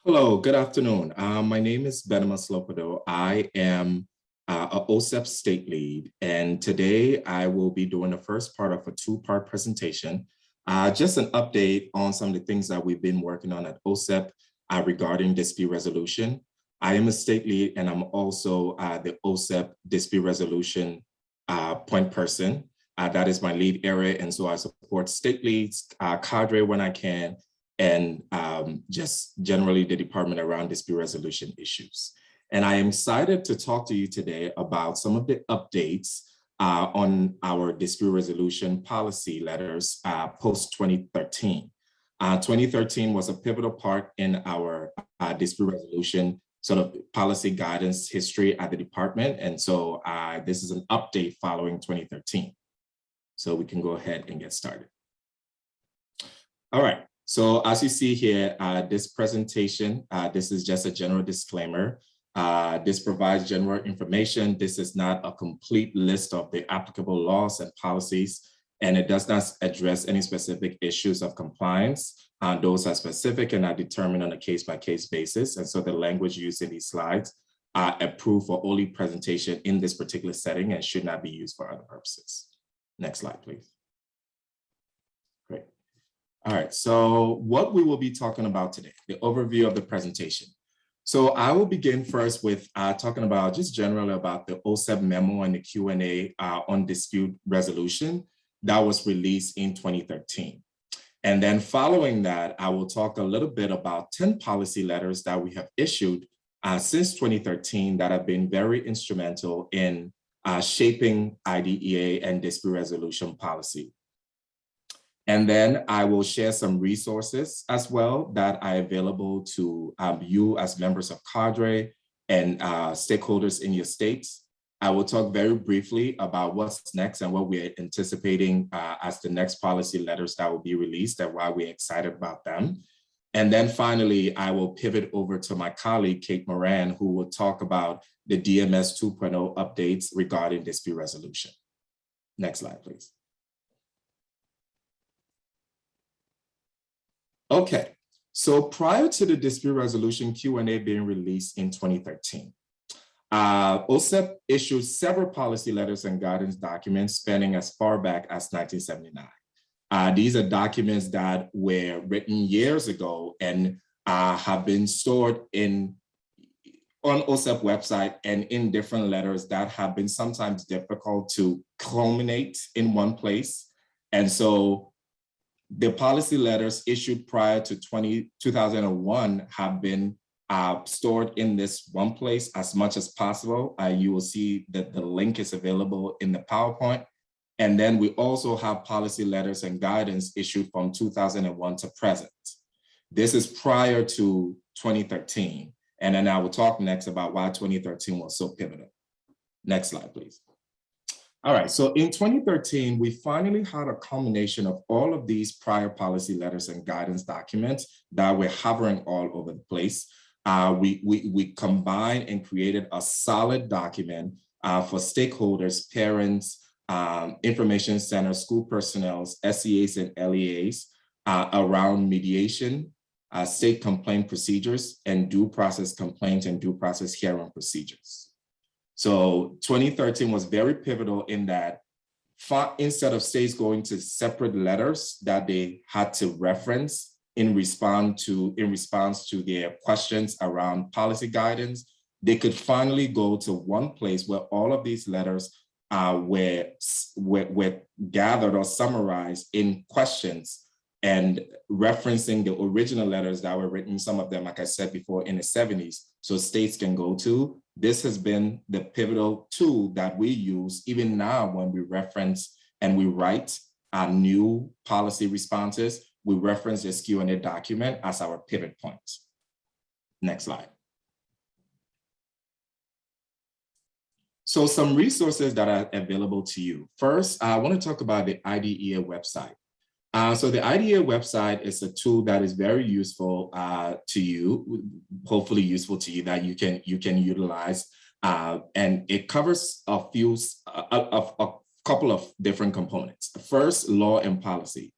Hello, good afternoon. My name is Benema Slopodo. I am a OSEP state lead, and today I will be doing the first part of a two-part presentation. Just an update on some of the things that we've been working on at OSEP regarding dispute resolution. I am a state lead, and I'm also the OSEP dispute resolution point person. That is my lead area, and so I support state leads, cadre when I can, and just generally the department around dispute resolution issues. And I am excited to talk to you today about some of the updates on our dispute resolution policy letters post-2013. 2013 was a pivotal part in our dispute resolution sort of policy guidance history at the department. And so this is an update following 2013. So we can go ahead and get started. All right. So as you see here, this presentation, this is just a general disclaimer. This provides general information. This is not a complete list of the applicable laws and policies, and it does not address any specific issues of compliance. Those are specific and are determined on a case-by-case basis. And so the language used in these slides are approved for only presentation in this particular setting and should not be used for other purposes. Next slide, please. Great. All right, so what we will be talking about today, the overview of the presentation. So I will begin first with talking about just generally about the OSEP memo and the Q&A on dispute resolution that was released in 2013. And then following that, I will talk a little bit about 10 policy letters that we have issued since 2013 that have been very instrumental in shaping IDEA and dispute resolution policy. And then I will share some resources as well that are available to you as members of cadre and stakeholders in your states. I will talk very briefly about what's next and what we're anticipating as the next policy letters that will be released and why we're excited about them. And then finally, I will pivot over to my colleague, Kate Moran, who will talk about the DMS 2.0 updates regarding dispute resolution. Next slide, please. Okay, so prior to the dispute resolution Q&A being released in 2013, OSEP issued several policy letters and guidance documents spanning as far back as 1979. These are documents that were written years ago and have been stored on OSEP website and in different letters that have been sometimes difficult to culminate in one place. And so the policy letters issued prior to 2001 have been stored in this one place as much as possible. You will see that the link is available in the PowerPoint. And then we also have policy letters and guidance issued from 2001 to present. This is prior to 2013. And then I will talk next about why 2013 was so pivotal. Next slide, please. All right, so in 2013, we finally had a culmination of all of these prior policy letters and guidance documents that were hovering all over the place. We combined and created a solid document for stakeholders, parents, information centers, school personnel, SEAs and LEAs around mediation, state complaint procedures, and due process complaints and due process hearing procedures. So 2013 was very pivotal in that instead of states going to separate letters that they had to reference in response to their questions around policy guidance, they could finally go to one place where all of these letters were gathered or summarized in questions and referencing the original letters that were written, some of them, like I said before, in the 70s, so states can go to. This has been the pivotal tool that we use even now when we reference and we write new policy responses. We reference this Q&A document as our pivot point. Next slide. So some resources that are available to you. First, I want to talk about the IDEA website. So the IDEA website is a tool that is very useful to you, hopefully useful to you, that you can utilize, and it covers a couple of different components. First, law and policy.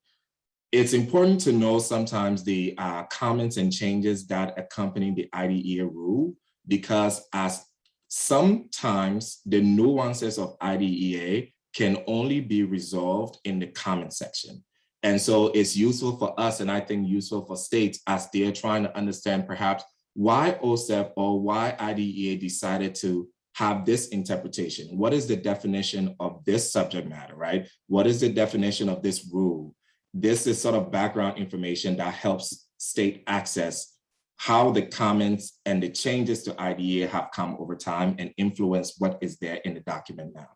It's important to know sometimes the comments and changes that accompany the IDEA rule, because as sometimes the nuances of IDEA can only be resolved in the comment section. And so it's useful for us, and I think useful for states as they're trying to understand perhaps why OSEP or why IDEA decided to have this interpretation. What is the definition of this subject matter, right? What is the definition of this rule? This is sort of background information that helps state access how the comments and the changes to IDEA have come over time and influence what is there in the document now.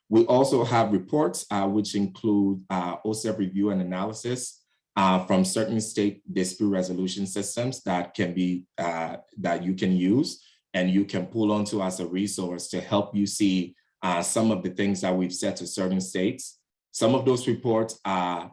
We also have reports, which include OSEP review and analysis from certain state dispute resolution systems that can be, that you can use and you can pull onto as a resource to help you see some of the things that we've said to certain states. Some of those reports are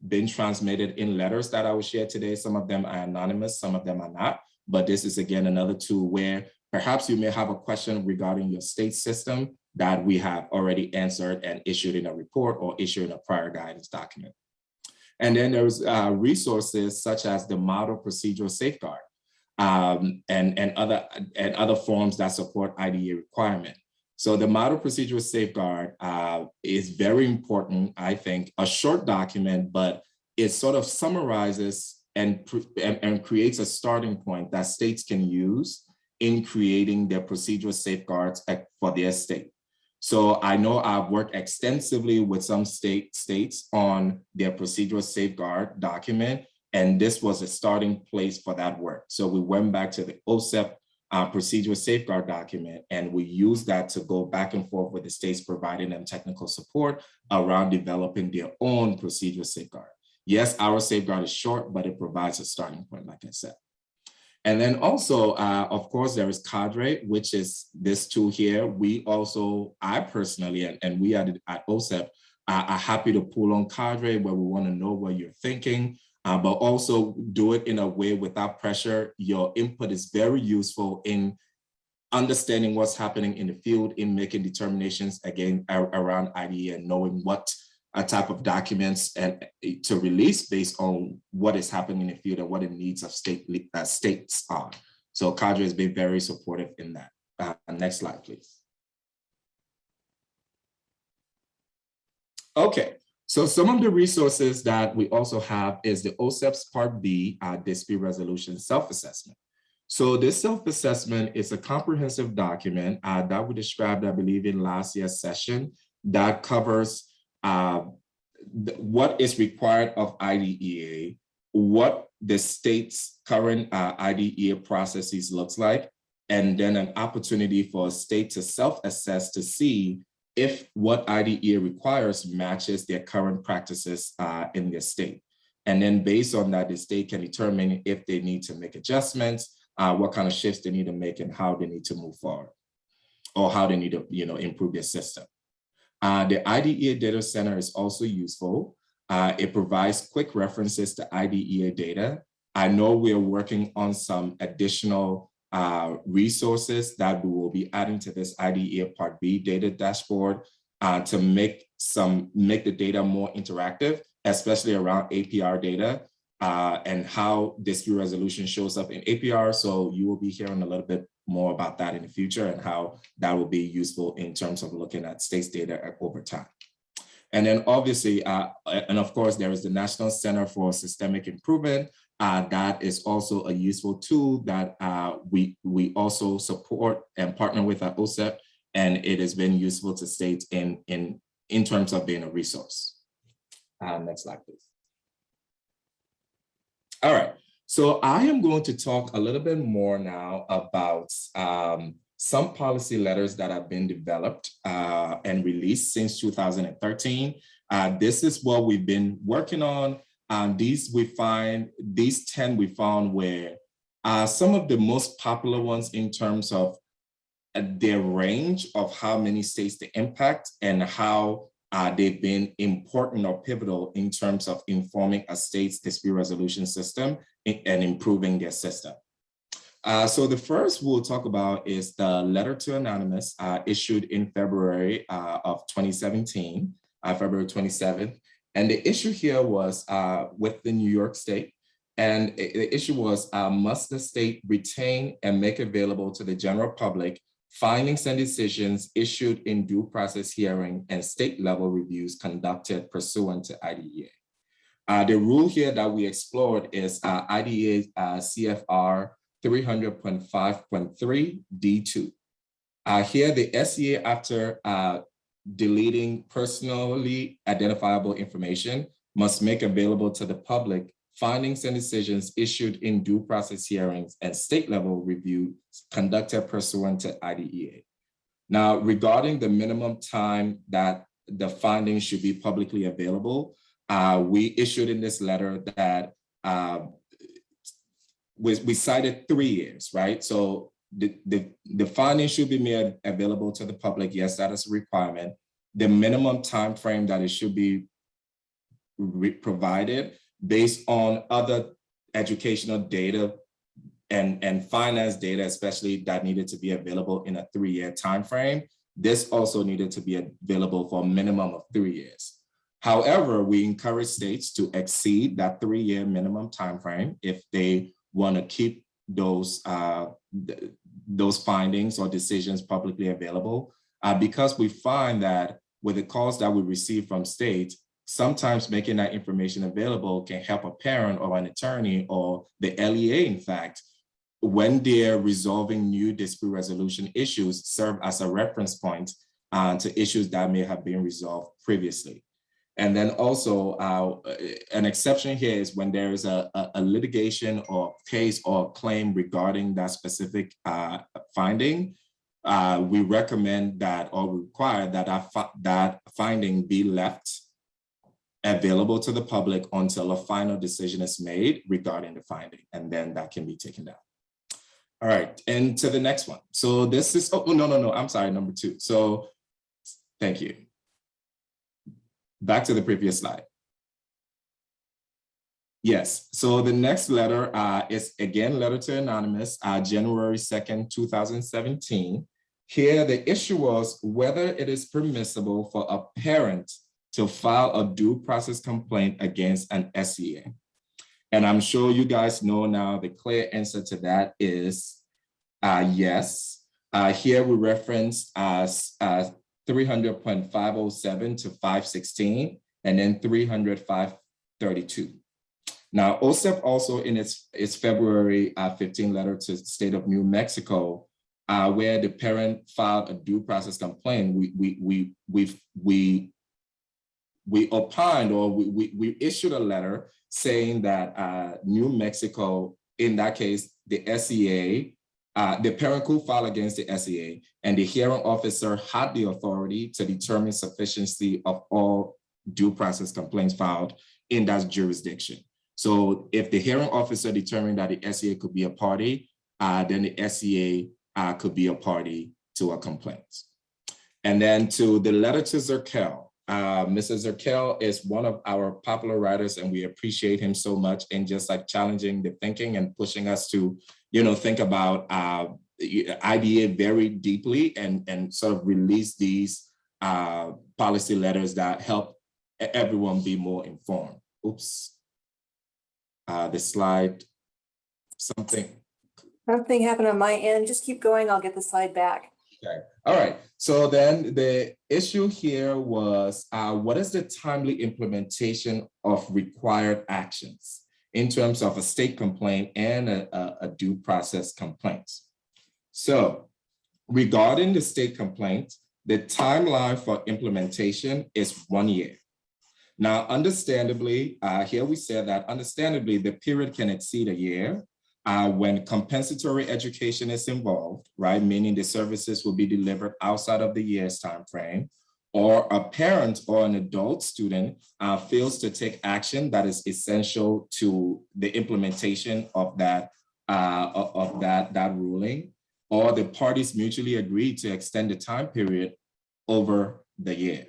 been transmitted in letters that I will share today. Some of them are anonymous, some of them are not. But this is, again, another tool where perhaps you may have a question regarding your state system that we have already answered and issued in a report or issued in a prior guidance document. And then there's resources such as the model procedural safeguard and other forms that support IDEA requirement. So the model procedural safeguard is very important, I think, a short document, but it sort of summarizes and creates a starting point that states can use in creating their procedural safeguards for their state. So I know I've worked extensively with some states on their procedural safeguard document, and this was a starting place for that work. So we went back to the OSEP procedural safeguard document, and we used that to go back and forth with the states, providing them technical support around developing their own procedural safeguard. Yes, our safeguard is short, but it provides a starting point, like I said. And then also, of course, there is Cadre, which is this tool here. We also, I personally, and we at OSEP are happy to pull on Cadre where we want to know what you're thinking, but also do it in a way without pressure. Your input is very useful in understanding what's happening in the field, in making determinations, again, around IDEA and knowing what type of documents and to release based on what is happening in the field and what the needs of states are. So Cadre has been very supportive in that. Next slide, please. Okay, so some of the resources that we also have is the OSEP's Part B dispute resolution self-assessment. So this self-assessment is a comprehensive document that we described, I believe, in last year's session that covers what is required of IDEA, what the state's current IDEA processes looks like, and then an opportunity for a state to self-assess to see if what IDEA requires matches their current practices in their state. And then based on that, the state can determine if they need to make adjustments, what kind of shifts they need to make, and how they need to move forward, or how they need to, improve their system. The IDEA Data Center is also useful. It provides quick references to IDEA data. I know we're working on some additional resources that we will be adding to this IDEA Part B data dashboard to make the data more interactive, especially around APR data and how dispute resolution shows up in APR. So you will be hearing a little bit more about that in the future and how that will be useful in terms of looking at states data over time. And then obviously, and of course, there is the National Center for Systemic Improvement. That is also a useful tool that we also support and partner with at OSEP, and it has been useful to states in terms of being a resource. Next slide, please. All right. So I am going to talk a little bit more now about some policy letters that have been developed and released since 2013. This is what we've been working on. These 10 we found were some of the most popular ones in terms of their range of how many states they impact and how they've been important or pivotal in terms of informing a state's dispute resolution system and improving their system. So the first we'll talk about is the letter to anonymous issued in February of 2017, February 27th. And the issue here was with the New York State. And the issue was, must the state retain and make available to the general public findings and decisions issued in due process hearing and state level reviews conducted pursuant to IDEA? The rule here that we explored is IDEA CFR 300.5.3 D2. Here, the SEA, after deleting personally identifiable information, must make available to the public findings and decisions issued in due process hearings and state level review conducted pursuant to IDEA. Now, regarding the minimum time that the findings should be publicly available, we issued in this letter that we cited 3 years, right? So the findings should be made available to the public. Yes, that is a requirement. The minimum time frame that it should be provided based on other educational data and finance data, especially that needed to be available in a 3-year time frame. This also needed to be available for a minimum of 3 years. However, we encourage states to exceed that 3-year minimum time frame if they want to keep those findings or decisions publicly available, because we find that with the calls that we receive from states, sometimes making that information available can help a parent or an attorney or the LEA, in fact, when they're resolving new dispute resolution issues, serve as a reference point to issues that may have been resolved previously. And then also an exception here is when there is a litigation or case or claim regarding that specific finding, we recommend that or require that that finding be left available to the public until a final decision is made regarding the finding, and then that can be taken down. All right, and to the next one. So this is, oh, no, I'm sorry, number 2. So thank you. Back to the previous slide. Yes, so the next letter is again, letter to anonymous, January 2nd, 2017. Here, the issue was whether it is permissible for a parent to file a due process complaint against an SEA. And I'm sure you guys know now the clear answer to that is yes. Here we reference 300.507 to 516, and then 300.532. Now, OSEP also in its February 15 letter to the state of New Mexico, where the parent filed a due process complaint, we opined, or we issued a letter saying that New Mexico, in that case, the SEA, the parent could file against the SEA, and the hearing officer had the authority to determine sufficiency of all due process complaints filed in that jurisdiction. So if the hearing officer determined that the SEA could be a party, then the SEA could be a party to a complaint. And then to the letter to Zerkel, Mr. Zerkel is one of our popular writers, and we appreciate him so much in just like challenging the thinking and pushing us to, think about IDEA very deeply and sort of release these policy letters that help everyone be more informed. Oops. The slide, something happened on my end. Just keep going. I'll get the slide back. Okay. All right. So then the issue here was what is the timely implementation of required actions in terms of a state complaint and a due process complaint? So regarding the state complaint, the timeline for implementation is 1 year. Now, understandably, here we said that understandably, the period can exceed a year when compensatory education is involved, right? Meaning the services will be delivered outside of the year's time frame, or a parent or an adult student fails to take action that is essential to the implementation of that ruling, or the parties mutually agree to extend the time period over the year.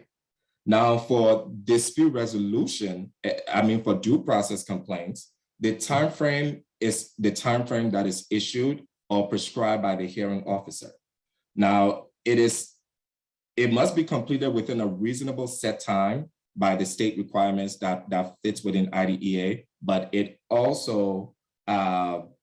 Now, for dispute resolution, for due process complaints, the time frame is the time frame that is issued or prescribed by the hearing officer. Now, it must be completed within a reasonable set time by the state requirements that fits within IDEA, but it also,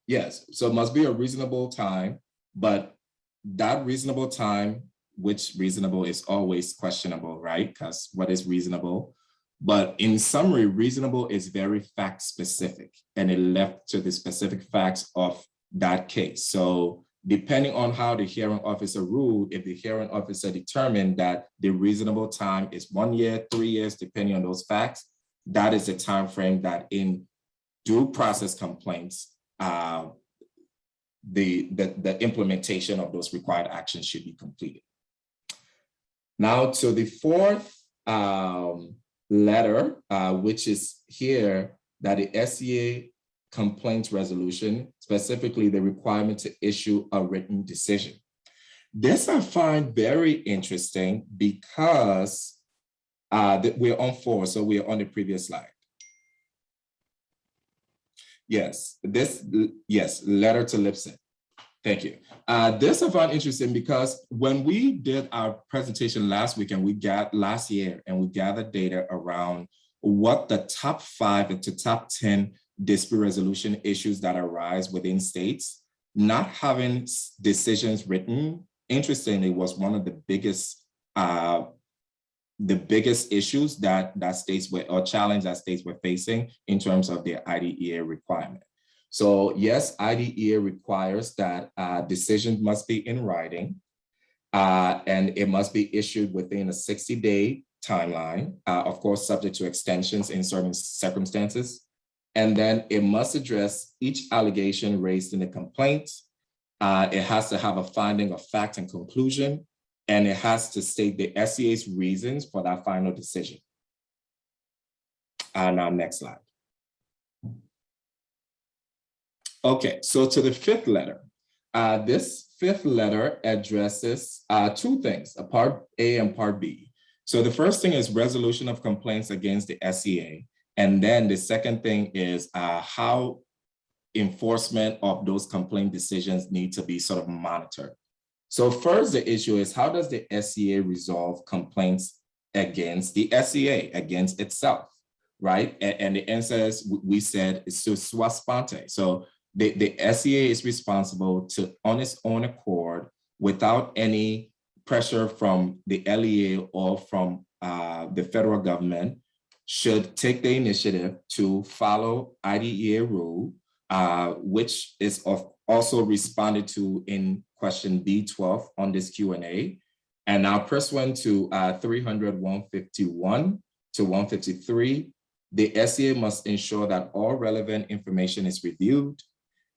yes, so it must be a reasonable time, but that reasonable time, which reasonable is always questionable, right? Because what is reasonable? But in summary, reasonable is very fact specific, and it left to the specific facts of that case. So depending on how the hearing officer ruled, if the hearing officer determined that the reasonable time is 1 year, 3 years, depending on those facts, that is the time frame that in due process complaints, the implementation of those required actions should be completed. Now to the fourth letter, which is here, that the SCA complaint resolution, specifically the requirement to issue a written decision. This I find very interesting because we're on 4, so we're on the previous slide. Yes, letter to Lipset. Thank you. This I found interesting because when we did our presentation last week and we gathered data around what the top 5 to top 10 dispute resolution issues that arise within states, not having decisions written, interestingly, was one of the biggest issues that states were, or challenge that states were facing in terms of their IDEA requirement. So yes, IDEA requires that decisions must be in writing, and it must be issued within a 60-day timeline, of course, subject to extensions in certain circumstances. And then it must address each allegation raised in the complaint. It has to have a finding of fact and conclusion, and it has to state the SCA's reasons for that final decision. Now, next slide. Okay, so to the 5th letter. This 5th letter addresses 2 things, a part A and part B. So the first thing is resolution of complaints against the SCA. And then the second thing is how enforcement of those complaint decisions need to be sort of monitored. So first, the issue is, how does the SCA resolve complaints against the SCA, against itself, right? And the answer is, we said, is sua sponte. So the SCA is responsible to, on its own accord, without any pressure from the LEA or from the federal government, should take the initiative to follow IDEA rule, which is also responded to in question B12 on this Q&A. And now pursuant to 300-151 to 153, the SCA must ensure that all relevant information is reviewed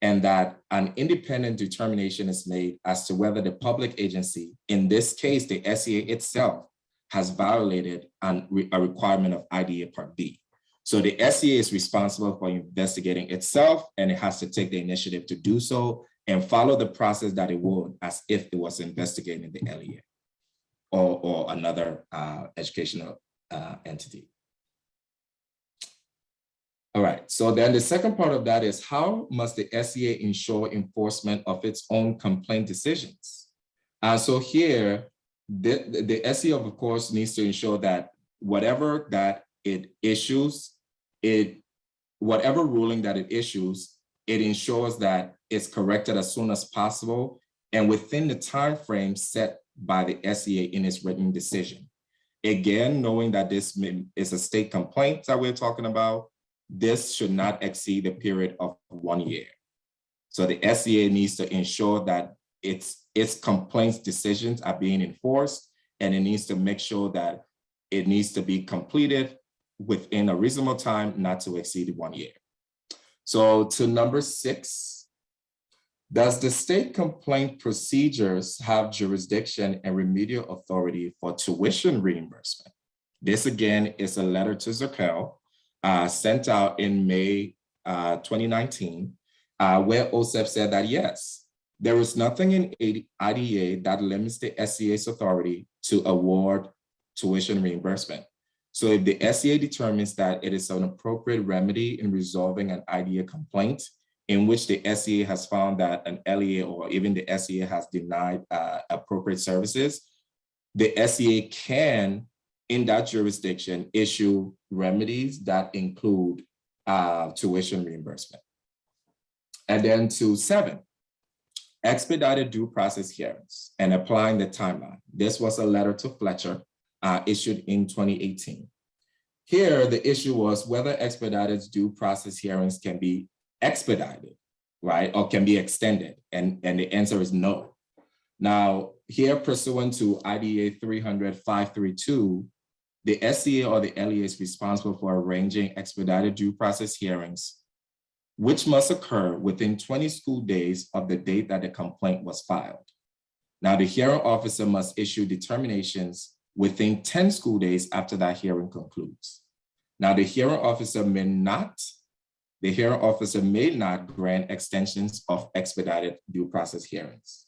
and that an independent determination is made as to whether the public agency, in this case, the SCA itself, has violated a requirement of IDEA Part B. So the SCA is responsible for investigating itself, and it has to take the initiative to do so and follow the process that it would as if it was investigating the LEA or another educational entity. All right, so then the second part of that is, how must the SCA ensure enforcement of its own complaint decisions? So here, the SCA, of course, needs to ensure that whatever that it issues, whatever ruling that it issues, it ensures that it's corrected as soon as possible and within the time frame set by the SCA in its written decision. Again, knowing that this is a state complaint that we're talking about, this should not exceed the period of 1 year. So the SCA needs to ensure that its complaints decisions are being enforced, and it needs to make sure that it needs to be completed within a reasonable time, not to exceed 1 year. So to number 6, does the state complaint procedures have jurisdiction and remedial authority for tuition reimbursement? This again is a letter to Zerkel sent out in May 2019, where OSEP said that yes, there is nothing in IDEA that limits the SCA's authority to award tuition reimbursement. So if the SCA determines that it is an appropriate remedy in resolving an IDEA complaint in which the SCA has found that an LEA or even the SCA has denied appropriate services, the SCA can in that jurisdiction issue remedies that include tuition reimbursement. And then to 7, expedited due process hearings and applying the timeline. This was a letter to Fletcher issued in 2018. Here, the issue was whether expedited due process hearings can be expedited, right, or can be extended, and the answer is no. Now, here, pursuant to IDA 300-532, the SCA or the LEA is responsible for arranging expedited due process hearings, which must occur within 20 school days of the date that the complaint was filed. Now, the hearing officer must issue determinations within 10 school days after that hearing concludes. Now, the hearing officer may not grant extensions of expedited due process hearings.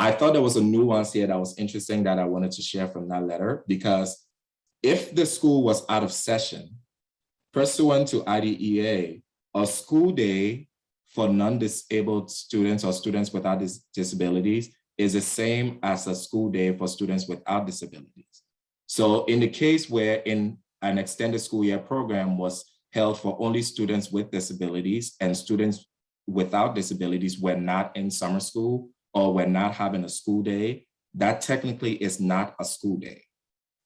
I thought there was a nuance here that was interesting that I wanted to share from that letter, because if the school was out of session, pursuant to IDEA, a school day for non-disabled students or students without disabilities is the same as a school day for students without disabilities. So in the case where in an extended school year program was held for only students with disabilities and students without disabilities were not in summer school or were not having a school day, that technically is not a school day.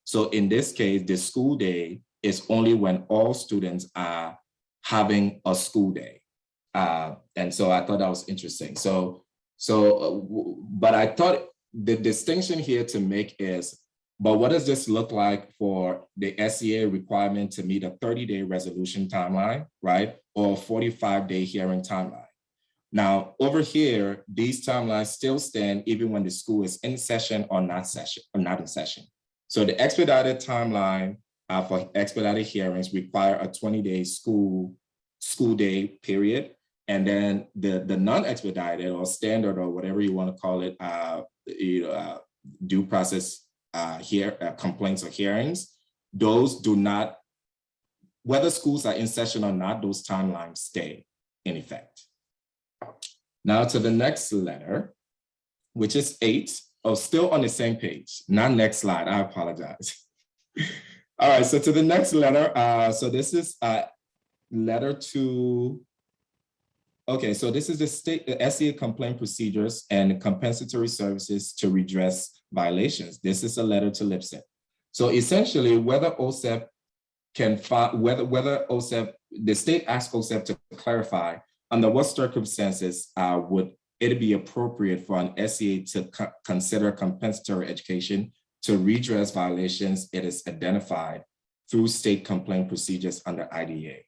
So in this case, the school day is only when all students are having a school day. And so I thought that was interesting. But I thought the distinction here to make is, but what does this look like for the SCA requirement to meet a 30-day resolution timeline, right? Or 45-day hearing timeline. Now, over here, these timelines still stand even when the school is in session or not in session. So the expedited timeline for expedited hearings require a 20-day school day period. And then the non-expedited or standard or whatever you want to call it, due process complaints or hearings, those do not, whether schools are in session or not, those timelines stay in effect. Now to the next letter, which is 8. Oh, still on the same page, not next slide, I apologize. All right, so to the next letter, so this is a letter to, okay, so this is the SCA complaint procedures and compensatory services to redress violations. This is a letter to LIPSET. So essentially, whether OSEP can find, whether OSEP, the state asks OSEP to clarify under what circumstances would it be appropriate for an SCA to consider compensatory education to redress violations it is identified through state complaint procedures under IDEA.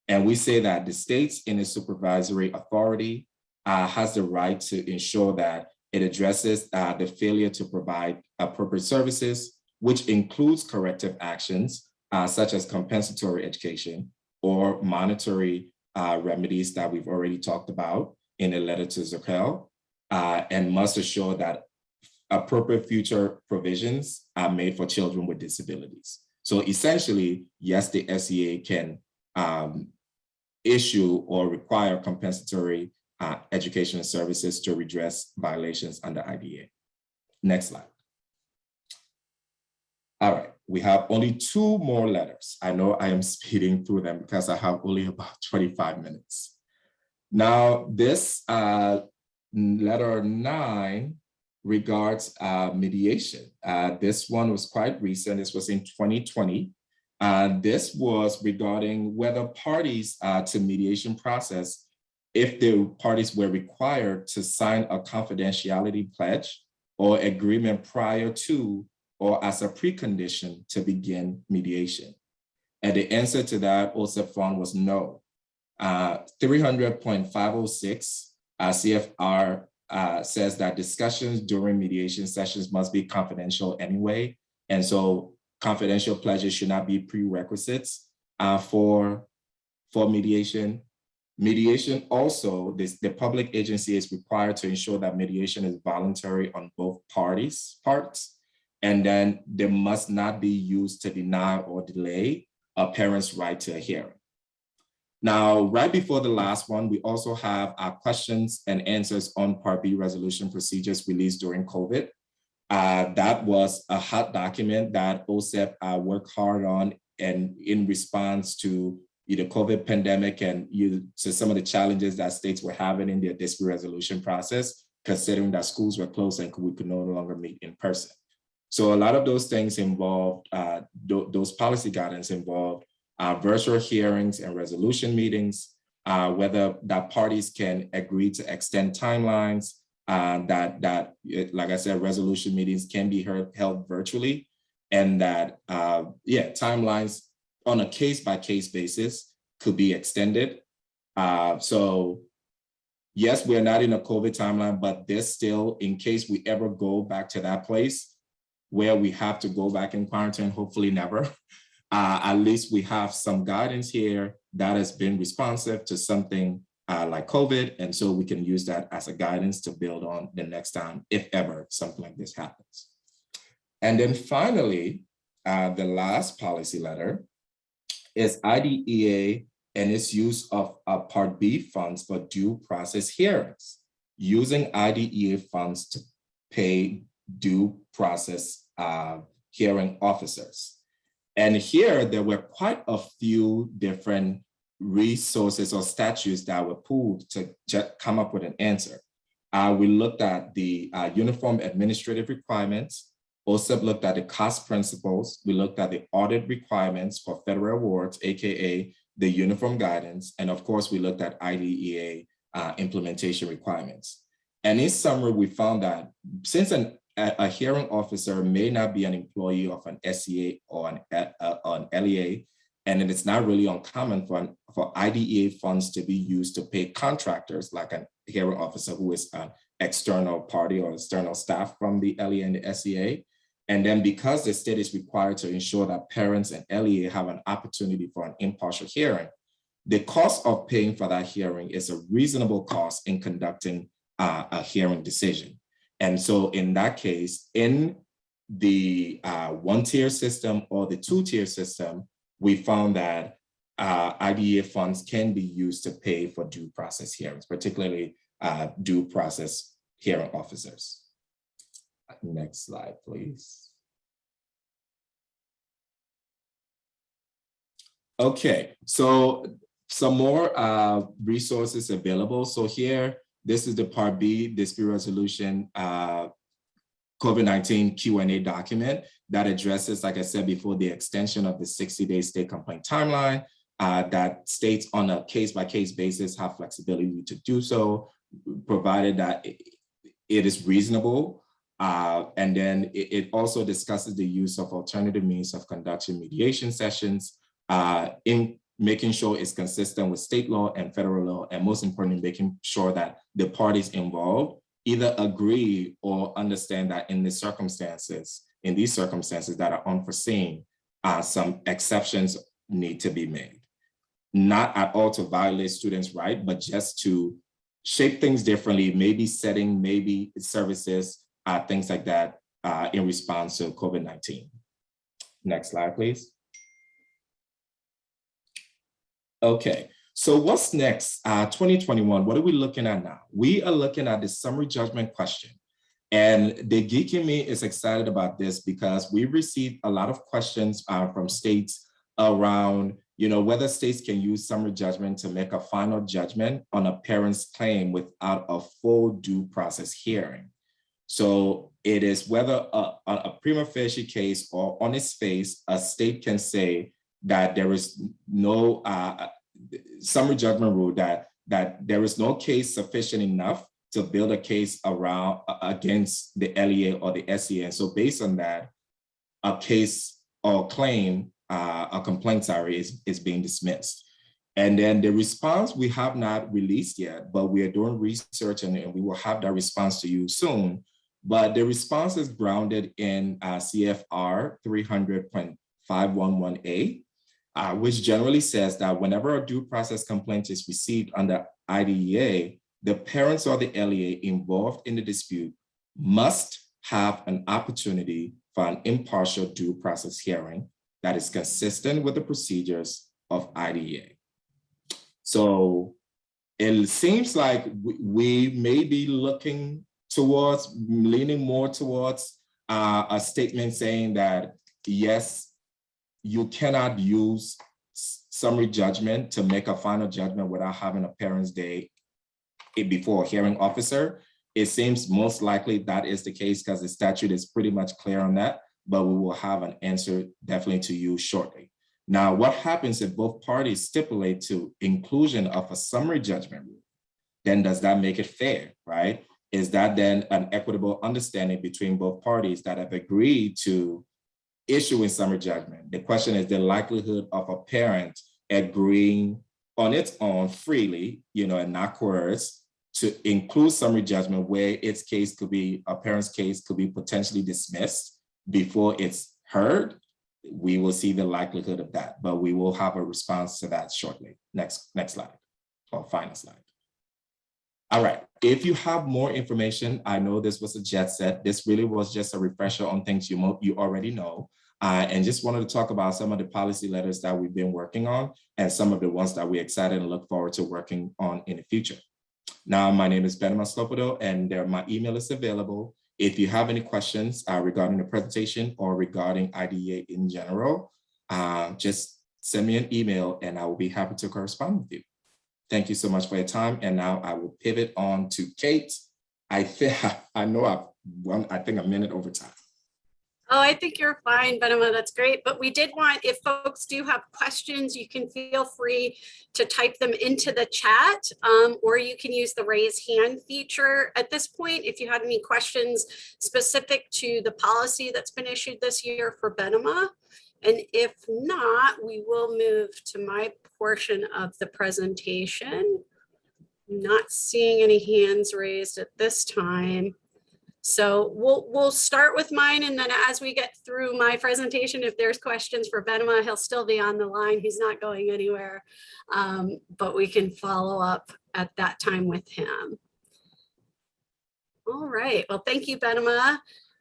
And we say that the states in its supervisory authority has the right to ensure that it addresses the failure to provide appropriate services, which includes corrective actions, such as compensatory education or monetary remedies that we've already talked about in a letter to Zokel, and must assure that appropriate future provisions are made for children with disabilities. So essentially, yes, the SCA can issue or require compensatory educational services to redress violations under IDEA. Next slide. All right, we have only 2 more letters. I know I am speeding through them because I have only about 25 minutes. Now, this letter 9 regards mediation. This one was quite recent. This was in 2020. This was regarding whether parties to mediation process, if the parties were required to sign a confidentiality pledge or agreement prior to or as a precondition to begin mediation. And the answer to that OSEP fund was no. 300.506 CFR says that discussions during mediation sessions must be confidential anyway. And so confidential pledges should not be prerequisites for mediation. Mediation also, the public agency is required to ensure that mediation is voluntary on both parts, and then they must not be used to deny or delay a parent's right to a hearing. Now, right before the last one, we also have our questions and answers on Part B resolution procedures released during COVID. That was a hot document that OSEP worked hard on, and in response to the COVID pandemic and to some of the challenges that states were having in their dispute resolution process, considering that schools were closed and we could no longer meet in person. So a lot of those things involved, those policy guidance involved virtual hearings and resolution meetings, whether that parties can agree to extend timelines, like I said, resolution meetings can be held virtually, and that, timelines on a case-by-case basis could be extended. So yes, we're not in a COVID timeline, but there's still, in case we ever go back to that place where we have to go back in quarantine, hopefully never, at least we have some guidance here that has been responsive to something like COVID. And so we can use that as a guidance to build on the next time, if ever something like this happens. And then finally, the last policy letter is IDEA and its use of Part B funds for due process hearings, using IDEA funds to pay due process hearing officers. And here there were quite a few different resources or statutes that were pulled to come up with an answer. We looked at the uniform administrative requirements. OSEP looked at the cost principles. We looked at the audit requirements for federal awards, AKA the uniform guidance. And of course, we looked at IDEA implementation requirements. And in summary, we found that since a hearing officer may not be an employee of an SEA or an LEA, and it is not really uncommon for IDEA funds to be used to pay contractors like a hearing officer who is an external party or external staff from the LEA and the SEA. And then because the state is required to ensure that parents and LEA have an opportunity for an impartial hearing, the cost of paying for that hearing is a reasonable cost in conducting a hearing decision. And so in that case, in the one-tier system or the two-tier system, we found that IDEA funds can be used to pay for due process hearings, particularly due process hearing officers. Next slide, please. Okay, so some more resources available. So here, this is the Part B dispute resolution COVID-19 Q&A document that addresses, like I said before, the extension of the 60-day state complaint timeline that states on a case-by-case basis have flexibility to do so, provided that it is reasonable. And then it also discusses the use of alternative means of conducting mediation sessions in making sure it's consistent with state law and federal law, and most importantly, making sure that the parties involved either agree or understand that in these circumstances that are unforeseen, some exceptions need to be made. Not at all to violate students' rights, but just to shape things differently, maybe setting, maybe services, things like that in response to COVID-19. Next slide, please. Okay, so what's next? 2021, what are we looking at now? We are looking at the summary judgment question. And the geek in me is excited about this because we received a lot of questions from states around, whether states can use summary judgment to make a final judgment on a parent's claim without a full due process hearing. So it is whether a prima facie case or on its face, a state can say that there is no summary judgment rule that there is no case sufficient enough to build a case against the LEA or the SEA. And so based on that, a case or claim, a complaint, is being dismissed. And then the response we have not released yet, but we are doing research and we will have that response to you soon. But the response is grounded in CFR 300.511A, which generally says that whenever a due process complaint is received under IDEA, the parents or the LEA involved in the dispute must have an opportunity for an impartial due process hearing that is consistent with the procedures of IDEA. So it seems like we may be leaning more towards a statement saying that, yes, you cannot use summary judgment to make a final judgment without having a parent's day before a hearing officer. It seems most likely that is the case because the statute is pretty much clear on that, but we will have an answer definitely to you shortly. Now, what happens if both parties stipulate to inclusion of a summary judgment rule? Then does that make it fair, right? Is that then an equitable understanding between both parties that have agreed to issuing summary judgment? The question is the likelihood of a parent agreeing on its own freely, and not coerced, to include summary judgment where its case could be, a parent's case could be potentially dismissed before it's heard. We will see the likelihood of that, but we will have a response to that shortly. Next slide, or final slide. All right, if you have more information, I know this was a jet set. This really was just a refresher on things you already know. And just wanted to talk about some of the policy letters that we've been working on and some of the ones that we're excited and look forward to working on in the future. Now, my name is Benema Slopodo, and my email is available. If you have any questions regarding the presentation or regarding IDEA in general, just send me an email and I will be happy to correspond with you. Thank you so much for your time. And now I will pivot on to Kate. I think a minute over time. Oh, I think you're fine, Benema. That's great. But we did want, if folks do have questions, you can feel free to type them into the chat, or you can use the raise hand feature at this point if you had any questions specific to the policy that's been issued this year for Benema. And if not, we will move to my portion of the presentation. I'm not seeing any hands raised at this time. So we'll start with mine, and then as we get through my presentation, if there's questions for Benema, he'll still be on the line. He's not going anywhere, but we can follow up at that time with him. All right. Well, thank you, Benema.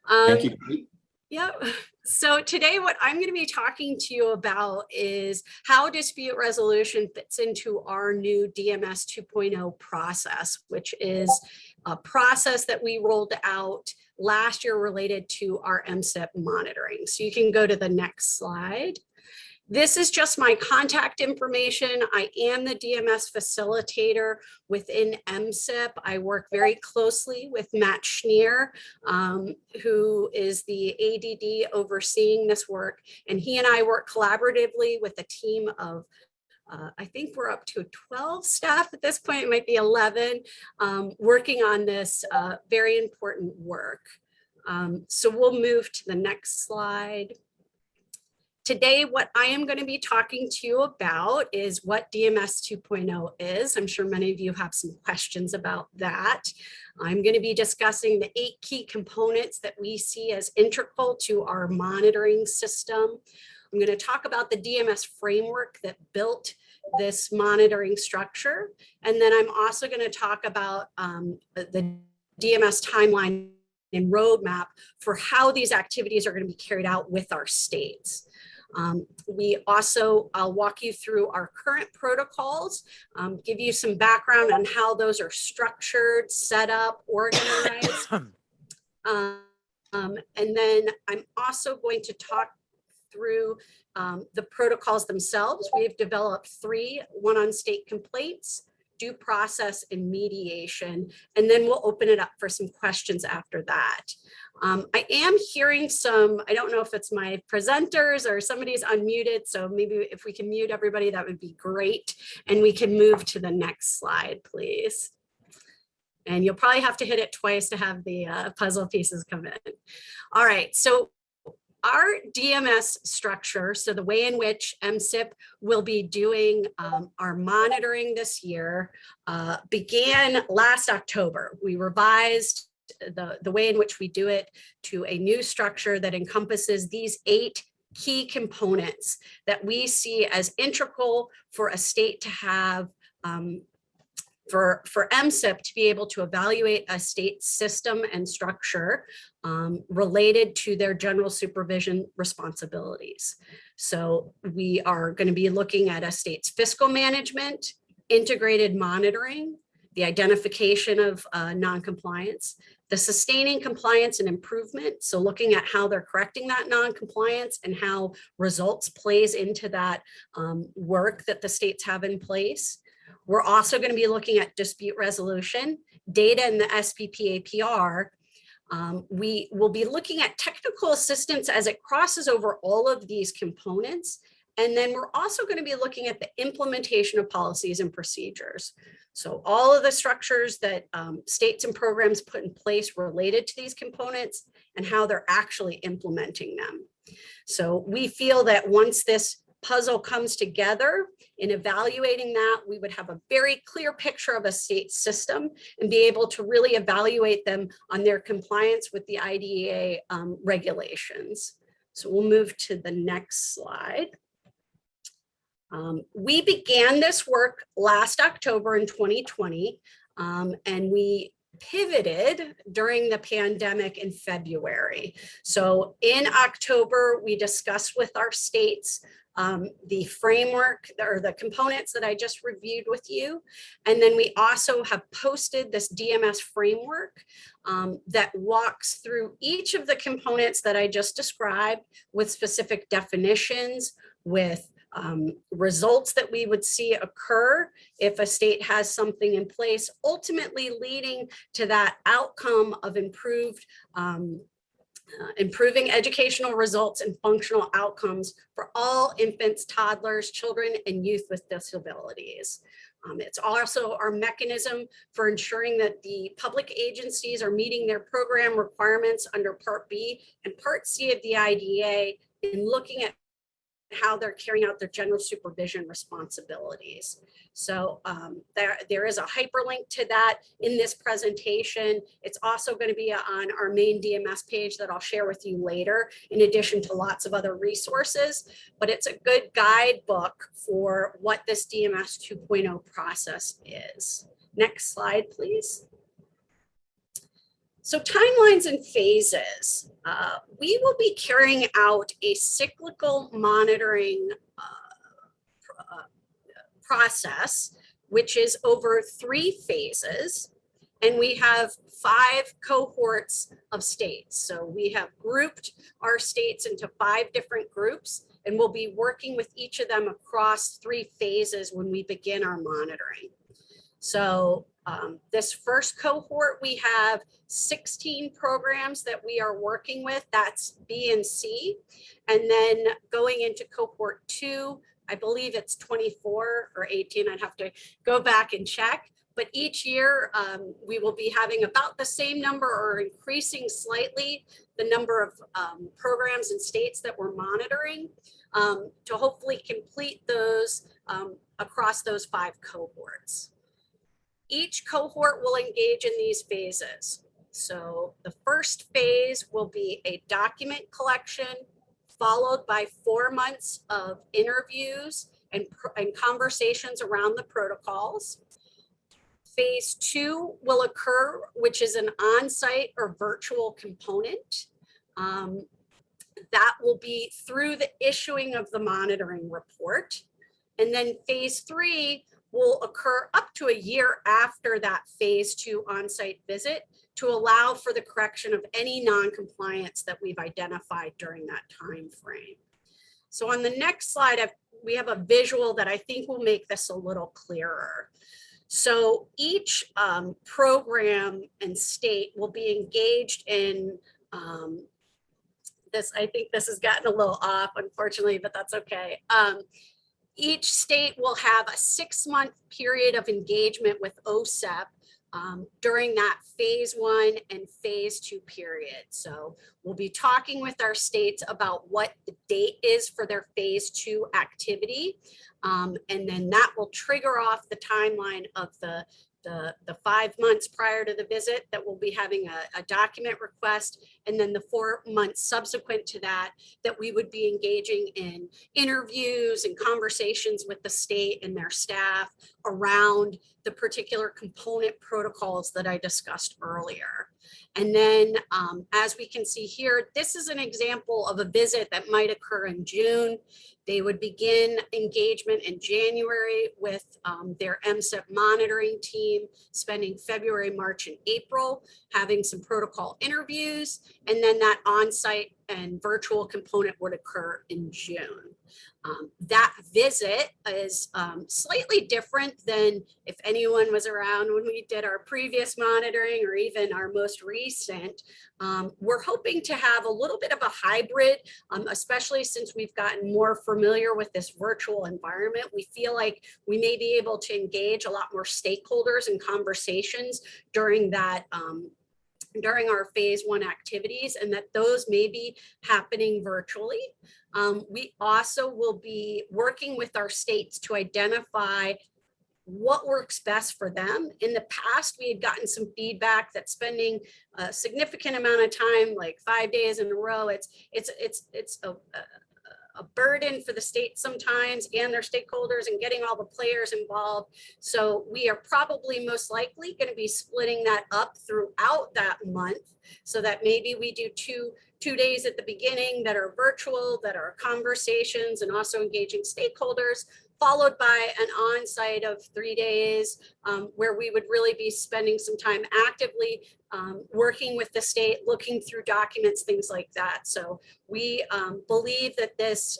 Thank you. Yep. So today what I'm going to be talking to you about is how dispute resolution fits into our new DMS 2.0 process, which is a process that we rolled out last year related to our MSIP monitoring. So you can go to the next slide. This is just my contact information. I am the DMS facilitator within MSIP. I work very closely with Matt Schneer, who is the ADD overseeing this work. And he and I work collaboratively with a team of, I think we're up to 12 staff at this point, it might be 11, working on this very important work. So we'll move to the next slide. Today, what I am going to be talking to you about is what DMS 2.0 is. I'm sure many of you have some questions about that. I'm going to be discussing the 8 key components that we see as integral to our monitoring system. I'm going to talk about the DMS framework that built this monitoring structure. And then I'm also going to talk about the DMS timeline and roadmap for how these activities are going to be carried out with our states. I'll walk you through our current protocols, give you some background on how those are structured, set up, organized. And then I'm also going to talk through the protocols themselves. We've developed 3, one on state complaints, due process, and mediation. And then we'll open it up for some questions after that. I am hearing some, I don't know if it's my presenters or somebody's unmuted, so maybe if we can mute everybody, that would be great. And we can move to the next slide, please. And you'll probably have to hit it twice to have the puzzle pieces come in. All right, so our DMS structure, so the way in which MSIP will be doing our monitoring this year began last October. We revised the way in which we do it to a new structure that encompasses these 8 key components that we see as integral for a state to have for MSIP to be able to evaluate a state system and structure related to their general supervision responsibilities. So we are going to be looking at a state's fiscal management, integrated monitoring, the identification of non-compliance, the sustaining compliance and improvement. So looking at how they're correcting that non-compliance and how results plays into that work that the states have in place. We're also going to be looking at dispute resolution, data in the SPP APR. We will be looking at technical assistance as it crosses over all of these components. And then we're also going to be looking at the implementation of policies and procedures. So all of the structures that states and programs put in place related to these components and how they're actually implementing them. So we feel that once this puzzle comes together, in evaluating that, we would have a very clear picture of a state system and be able to really evaluate them on their compliance with the IDEA regulations. So we'll move to the next slide. We began this work last October in 2020, and we pivoted during the pandemic in February. So in October, we discussed with our states the framework or the components that I just reviewed with you. And then we also have posted this DMS framework that walks through each of the components that I just described with specific definitions, with results that we would see occur if a state has something in place, ultimately leading to that outcome of improving educational results and functional outcomes for all infants, toddlers, children, and youth with disabilities. It's also our mechanism for ensuring that the public agencies are meeting their program requirements under Part B and Part C of the IDEA in looking at how they're carrying out their general supervision responsibilities. So there is a hyperlink to that in this presentation. It's also going to be on our main DMS page that I'll share with you later, in addition to lots of other resources, but it's a good guidebook for what this DMS 2.0 process is. Next slide, please. So timelines and phases. We will be carrying out a cyclical monitoring process, which is over 3 phases. And we have 5 cohorts of states. So we have grouped our states into 5 different groups, and we'll be working with each of them across 3 phases when we begin our monitoring. So this first cohort, we have 16 programs that we are working with. That's B and C. And then going into cohort 2, I believe it's 24 or 18. I'd have to go back and check. But each year we will be having about the same number or increasing slightly the number of programs and states that we're monitoring to hopefully complete those across those 5 cohorts. Each cohort will engage in these phases. So the first phase will be a document collection, followed by 4 months of interviews and conversations around the protocols. Phase 2 will occur, which is an on-site or virtual component. That will be through the issuing of the monitoring report. And then phase 3 will occur up to a year after that phase 2 on-site visit to allow for the correction of any non-compliance that we've identified during that time frame. So on the next slide, we have a visual that I think will make this a little clearer. So each program and state will be engaged in this. I think this has gotten a little off, unfortunately, but that's okay. Each state will have a 6-month period of engagement with OSEP during that phase 1 and phase 2 period. So we'll be talking with our states about what the date is for their phase 2 activity. And then that will trigger off the timeline of the 5 months prior to the visit that we'll be having a document request, and then the 4 months subsequent to that we would be engaging in interviews and conversations with the state and their staff around the particular component protocols that I discussed earlier. And then as we can see here, this is an example of a visit that might occur in June. They would begin engagement in January with their MSEP monitoring team, spending February, March, and April, having some protocol interviews, and then that on-site and virtual component would occur in June. That visit is slightly different than if anyone was around when we did our previous monitoring or even our most recent. We're hoping to have a little bit of a hybrid, especially since we've gotten more familiar with this virtual environment. We feel like we may be able to engage a lot more stakeholders and conversations during that during our phase 1 activities, and that those may be happening virtually. We also will be working with our states to identify what works best for them. In the past, we had gotten some feedback that spending a significant amount of time, like 5 days in a row, it's a burden for the state sometimes and their stakeholders and getting all the players involved. So we are probably most likely going to be splitting that up throughout that month, so that maybe we do two days at the beginning that are virtual, that are conversations and also engaging stakeholders, followed by an on-site of 3 days where we would really be spending some time actively working with the state, looking through documents, things like that. So we believe that this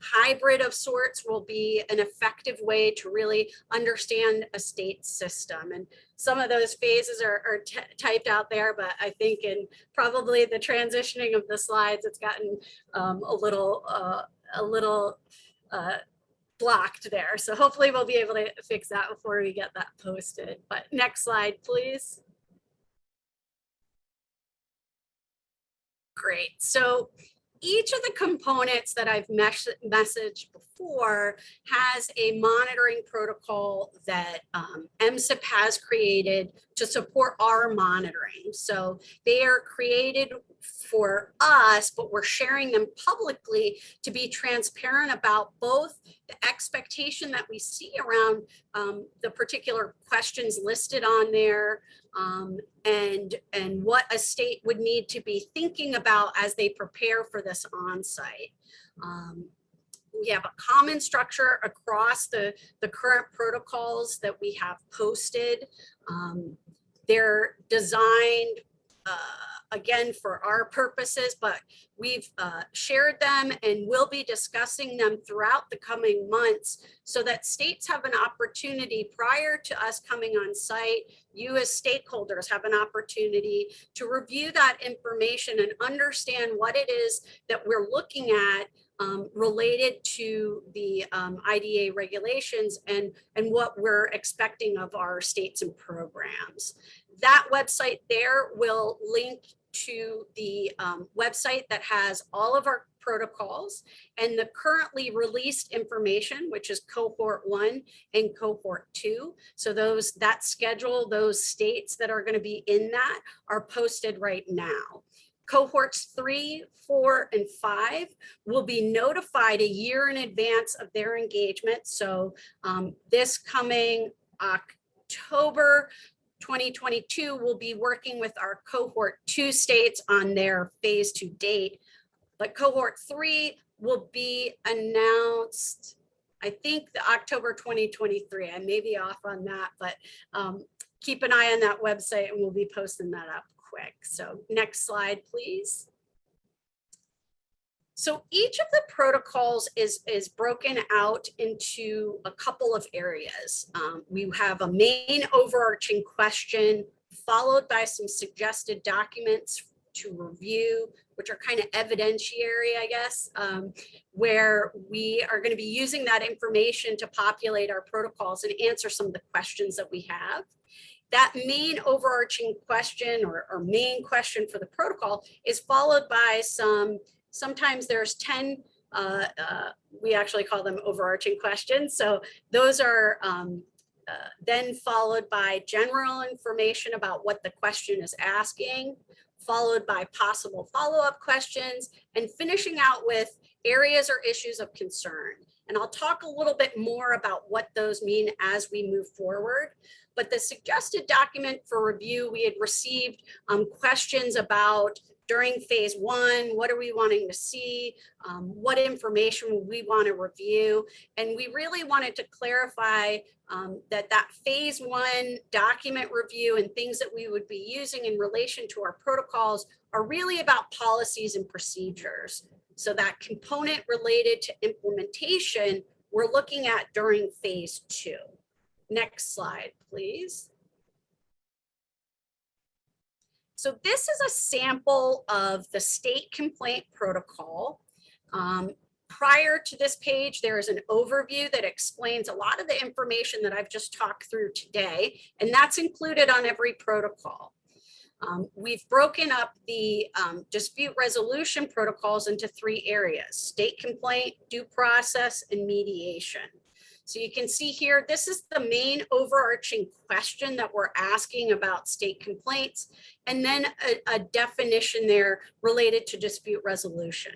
hybrid of sorts will be an effective way to really understand a state system. And some of those phases are typed out there, but I think in probably the transitioning of the slides, it's gotten a little blocked there. So hopefully we'll be able to fix that before we get that posted. But next slide, please. Great. So each of the components that I've messaged before has a monitoring protocol that MSEP has created to support our monitoring. So they are created for us, but we're sharing them publicly to be transparent about both the expectation that we see around the particular questions listed on there, and what a state would need to be thinking about as they prepare for this on-site. We have a common structure across the current protocols that we have posted. They're designed again for our purposes, but we've shared them and will be discussing them throughout the coming months so that states have an opportunity prior to us coming on site. You as stakeholders have an opportunity to review that information and understand what it is that we're looking at related to the IDA regulations and what we're expecting of our states and programs. That website there will link to the website that has all of our protocols and the currently released information, which is cohort 1 and cohort 2. So that schedule, those states that are going to be in that are posted right now. Cohorts 3, 4, and 5 will be notified a year in advance of their engagement. So this coming October 2022, we'll be working with our cohort 2 states on their phase 2 date, but cohort 3 will be announced, I think, the October 2023. I may be off on that, but keep an eye on that website and we'll be posting that up quick. So next slide, please. So each of the protocols is broken out into a couple of areas. We have a main overarching question, followed by some suggested documents to review, which are kind of evidentiary, I guess, where we are going to be using that information to populate our protocols and answer some of the questions that we have. That main overarching question or main question for the protocol is followed by sometimes there's 10, we actually call them overarching questions. So those are then followed by general information about what the question is asking, followed by possible follow-up questions, and finishing out with areas or issues of concern. And I'll talk a little bit more about what those mean as we move forward. But the suggested document for review, we had received questions about during phase one, what are we wanting to see? What information we want to review? And we really wanted to clarify that phase one document review and things that we would be using in relation to our protocols are really about policies and procedures. So that component related to implementation, we're looking at during phase two. Next slide, please. So this is a sample of the state complaint protocol. Prior to this page, there is an overview that explains a lot of the information that I've just talked through today, and that's included on every protocol. We've broken up the dispute resolution protocols into 3 areas: state complaint, due process, and mediation. So you can see here, this is the main overarching question that we're asking about state complaints, and then a definition there related to dispute resolution.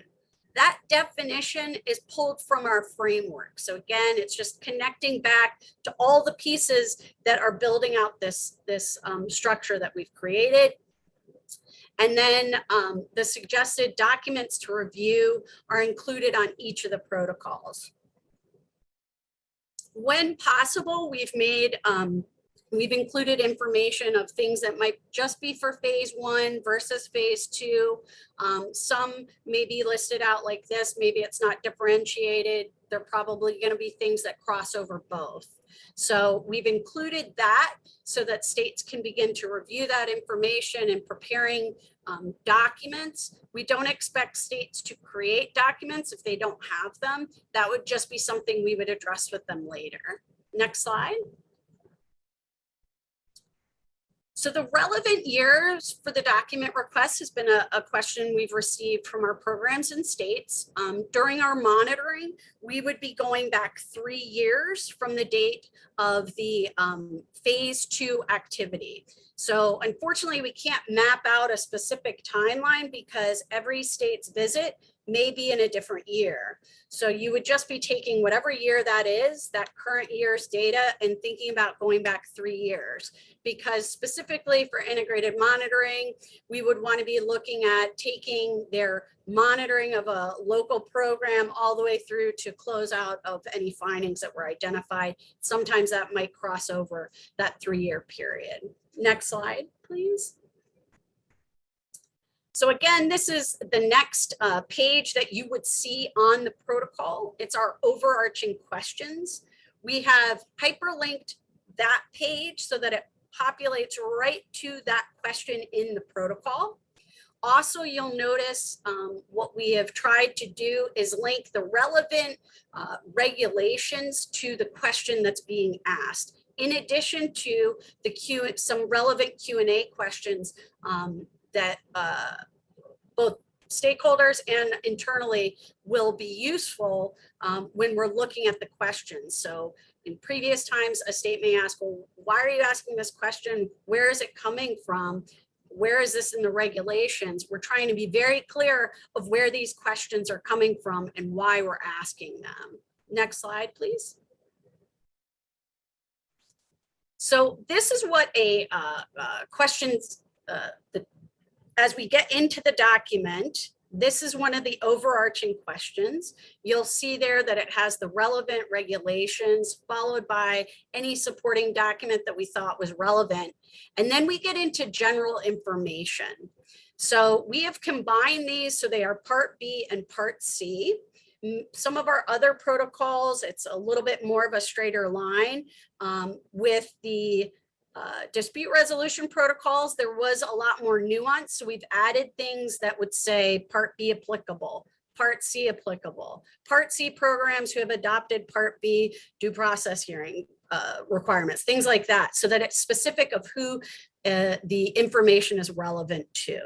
That definition is pulled from our framework. So again, it's just connecting back to all the pieces that are building out this structure that we've created. And then the suggested documents to review are included on each of the protocols. When possible, we've included information of things that might just be for phase one versus phase two. Some may be listed out like this. Maybe it's not differentiated. They're probably going to be things that cross over both. So we've included that so that states can begin to review that information and preparing documents. We don't expect states to create documents if they don't have them. That would just be something we would address with them later. Next slide. So the relevant years for the document request has been a question we've received from our programs and states. During our monitoring, we would be going back 3 years from the date of the phase two activity. So unfortunately, we can't map out a specific timeline because every state's visit may be in a different year. So you would just be taking whatever year that is, that current year's data, and thinking about going back 3 years. Because specifically for integrated monitoring, we would want to be looking at taking their monitoring of a local program all the way through to close out of any findings that were identified. Sometimes that might cross over that 3-year period. Next slide, please. So again, this is the next page that you would see on the protocol. It's our overarching questions. We have hyperlinked that page so that it populates right to that question in the protocol. Also, you'll notice what we have tried to do is link the relevant regulations to the question that's being asked, in addition to the some relevant Q&A questions that both stakeholders and internally will be useful when we're looking at the questions. So in previous times, a state may ask, well, why are you asking this question? Where is it coming from? Where is this in the regulations? We're trying to be very clear of where these questions are coming from and why we're asking them. Next slide, please. So this is what a questions, as we get into the document, this is one of the overarching questions. You'll see there that it has the relevant regulations followed by any supporting document that we thought was relevant. And then we get into general information. So we have combined these so they are Part B and Part C. Some of our other protocols, it's a little bit more of a straighter line. With the dispute resolution protocols, there was a lot more nuance. So we've added things that would say Part B applicable, Part C applicable, Part C programs who have adopted Part B due process hearing requirements, things like that, so that it's specific of who the information is relevant to.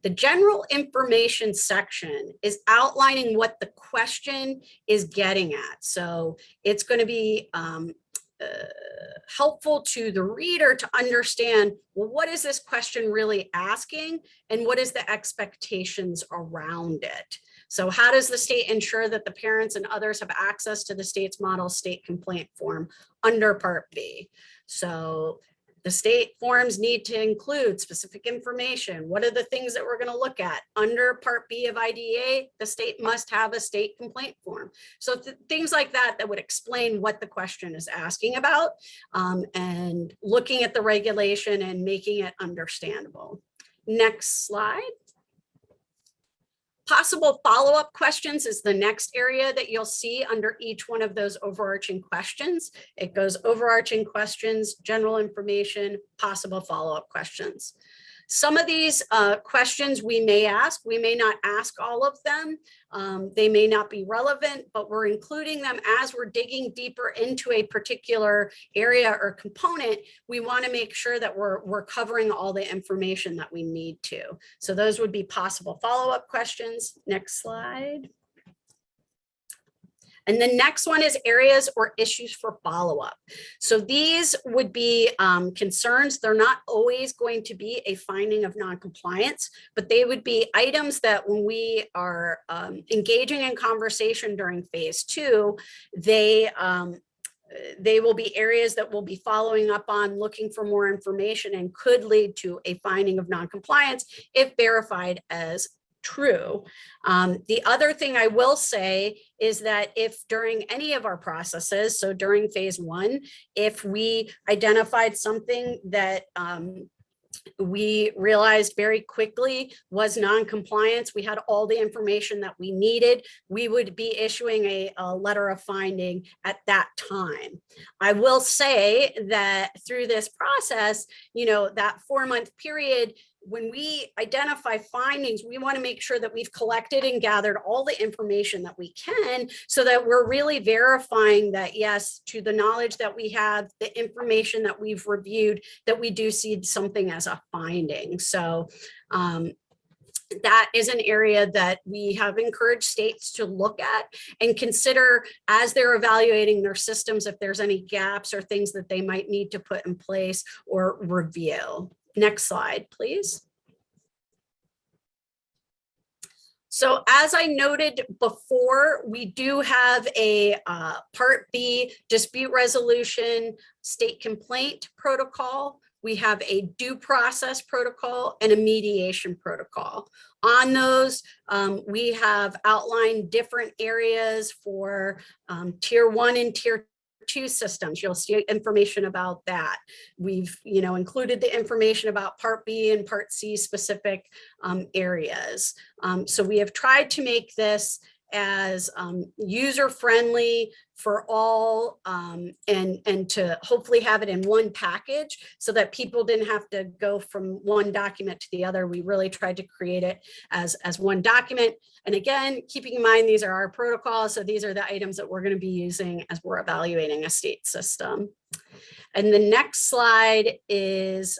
The general information section is outlining what the question is getting at. So it's going to be helpful to the reader to understand, well, what is this question really asking and what is the expectations around it? So how does the state ensure that the parents and others have access to the state's model state complaint form under Part B? So the state forms need to include specific information. What are the things that we're going to look at? Under Part B of IDEA, the state must have a state complaint form. So things like that that would explain what the question is asking about, and looking at the regulation and making it understandable. Next slide. Possible follow-up questions is the next area that you'll see under each one of those overarching questions. It goes overarching questions, general information, possible follow-up questions. Some of these questions we may ask, we may not ask all of them. They may not be relevant, but we're including them as we're digging deeper into a particular area or component. We want to make sure that we're covering all the information that we need to. So those would be possible follow-up questions. Next slide. And the next one is areas or issues for follow-up. So these would be concerns. They're not always going to be a finding of noncompliance, but they would be items that when we are engaging in conversation during phase 2, they will be areas that we'll be following up on, looking for more information, and could lead to a finding of noncompliance if verified as true. The other thing I will say is that if during any of our processes, so during phase 1, if we identified something that we realized very quickly was non-compliance, we had all the information that we needed, we would be issuing a letter of finding at that time. I will say that through this process, that 4-month period, when we identify findings, we want to make sure that we've collected and gathered all the information that we can, so that we're really verifying that, yes, to the knowledge that we have, the information that we've reviewed, that we do see something as a finding. So that is an area that we have encouraged states to look at and consider as they're evaluating their systems, if there's any gaps or things that they might need to put in place or review. Next slide, please. So as I noted before, we do have a Part B dispute resolution state complaint protocol. We have a due process protocol and a mediation protocol. On those, we have outlined different areas for Tier 1 and Tier 2 systems. You'll see information about that. We've included the information about Part B and Part C specific areas. So we have tried to make this as user-friendly for all, and to hopefully have it in one package so that people didn't have to go from one document to the other. We really tried to create it as one document. And again, keeping in mind, these are our protocols. So these are the items that we're going to be using as we're evaluating a state system. And the next slide is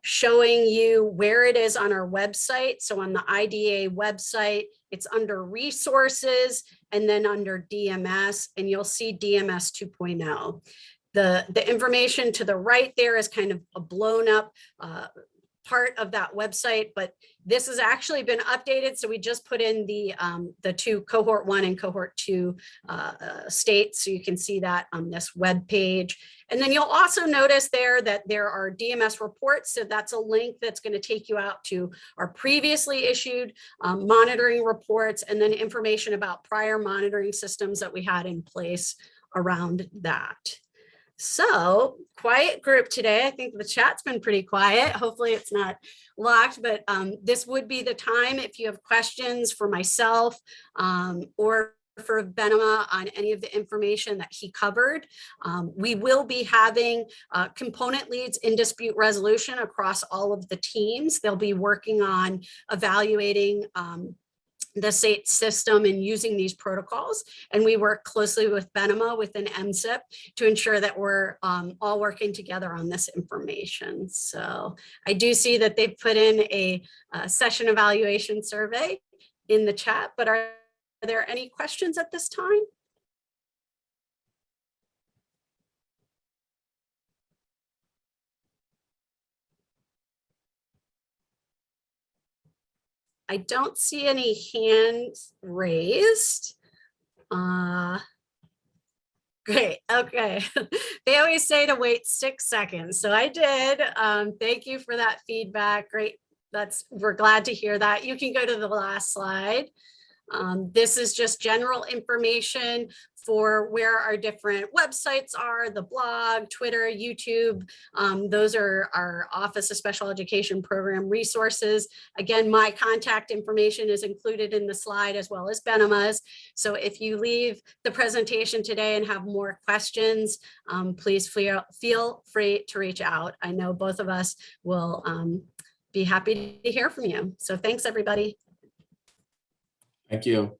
showing you where it is on our website. So on the IDA website, it's under resources and then under DMS, and you'll see DMS 2.0. The information to the right there is kind of a blown up part of that website, but this has actually been updated. So we just put in the 2 cohort 1 and cohort 2 states. So you can see that on this web page. And then you'll also notice there that there are DMS reports. So that's a link that's going to take you out to our previously issued monitoring reports, and then information about prior monitoring systems that we had in place around that. So quiet group today. I think the chat's been pretty quiet. Hopefully it's not locked, but this would be the time if you have questions for myself or for Benema on any of the information that he covered. We will be having component leads in dispute resolution across all of the teams. They'll be working on evaluating the state system and using these protocols. And we work closely with Benema within MSIP to ensure that we're all working together on this information. So I do see that they've put in a session evaluation survey in the chat, but are there any questions at this time? I don't see any hands raised. Good Great. Okay. They always say to wait 6 seconds. So I did. Thank you for that feedback. Great. We're glad to hear that. You can go to the last slide. This is just general information for where our different websites are, the blog, Twitter, YouTube. Those are our Office of Special Education program resources. Again, my contact information is included in the slide as well as Benema's. So if you leave the presentation today and have more questions, please feel free to reach out. I know both of us will be happy to hear from you. So thanks, everybody. Thank you.